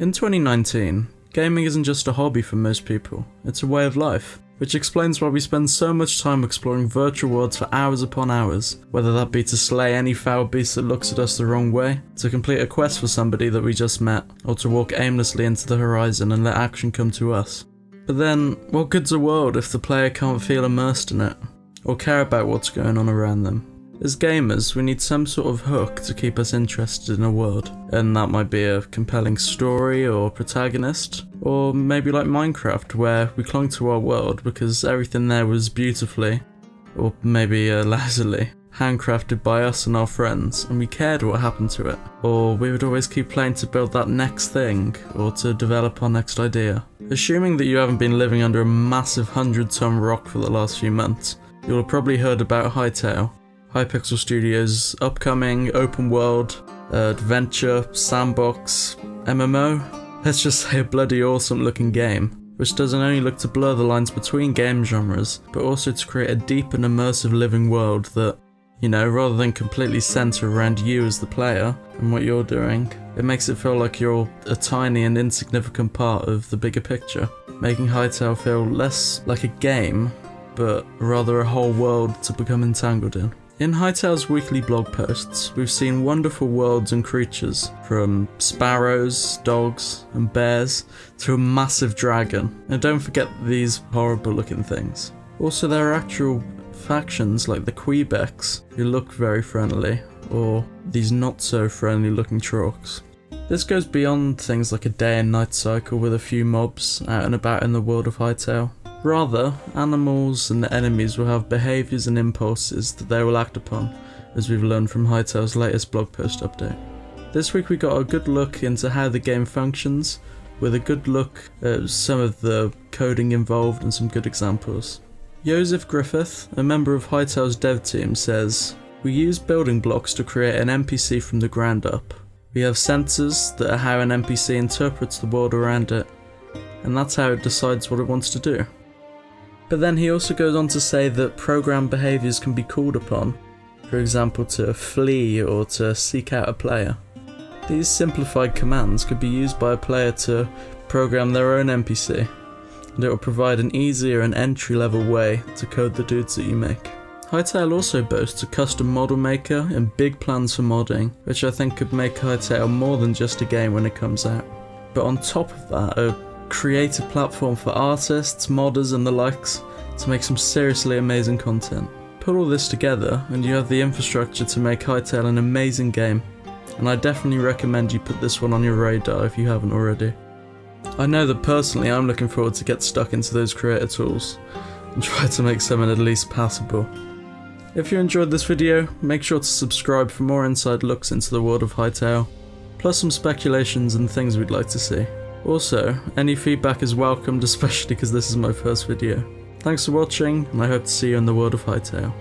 In 2019, gaming isn't just a hobby for most people, it's a way of life, which explains why we spend so much time exploring virtual worlds for hours upon hours, whether that be to slay any foul beast that looks at us the wrong way, to complete a quest for somebody that we just met, or to walk aimlessly into the horizon and let action come to us. But then, what good's a world if the player can't feel immersed in it, or care about what's going on around them? As gamers, we need some sort of hook to keep us interested in a world, and that might be a compelling story or protagonist, or maybe like Minecraft where we clung to our world because everything there was beautifully, or maybe lazily, handcrafted by us and our friends, and we cared what happened to it, or we would always keep playing to build that next thing, or to develop our next idea. Assuming that you haven't been living under a massive 100-ton rock for the last few months, you'll have probably heard about Hytale, Hypixel Studios' upcoming open world, adventure, sandbox, MMO. Let's just say a bloody awesome looking game, which doesn't only look to blur the lines between game genres, but also to create a deep and immersive living world that, you know, rather than completely centre around you as the player and what you're doing, it makes it feel like you're a tiny and insignificant part of the bigger picture, making Hytale feel less like a game, but rather a whole world to become entangled in. In Hytale's weekly blog posts, we've seen wonderful worlds and creatures, from sparrows, dogs, and bears, to a massive dragon, and don't forget these horrible looking things. Also, there are actual factions like the Quebecs, who look very friendly, or these not so friendly looking Trorks. This goes beyond things like a day and night cycle with a few mobs out and about in the world of Hytale. Rather, animals and enemies will have behaviours and impulses that they will act upon, as we've learned from Hytale's latest blog post update. This week we got a good look into how the game functions, with a good look at some of the coding involved and some good examples. Joseph Griffith, a member of Hytale's dev team, says, "We use building blocks to create an NPC from the ground up. We have sensors that are how an NPC interprets the world around it, and that's how it decides what it wants to do." But then he also goes on to say that program behaviours can be called upon, for example to flee or to seek out a player. These simplified commands could be used by a player to program their own NPC, and it will provide an easier and entry-level way to code the dudes that you make. Hytale also boasts a custom model maker and big plans for modding, which I think could make Hytale more than just a game when it comes out. But on top of that, a creative platform for artists, modders and the likes to make some seriously amazing content. Put all this together and you have the infrastructure to make Hytale an amazing game, and I definitely recommend you put this one on your radar if you haven't already. I know that personally I'm looking forward to get stuck into those creator tools and try to make something at least passable. If you enjoyed this video, make sure to subscribe for more inside looks into the world of Hytale, plus some speculations and things we'd like to see. Also, any feedback is welcomed, especially because this is my first video. Thanks for watching, and I hope to see you in the world of Hytale.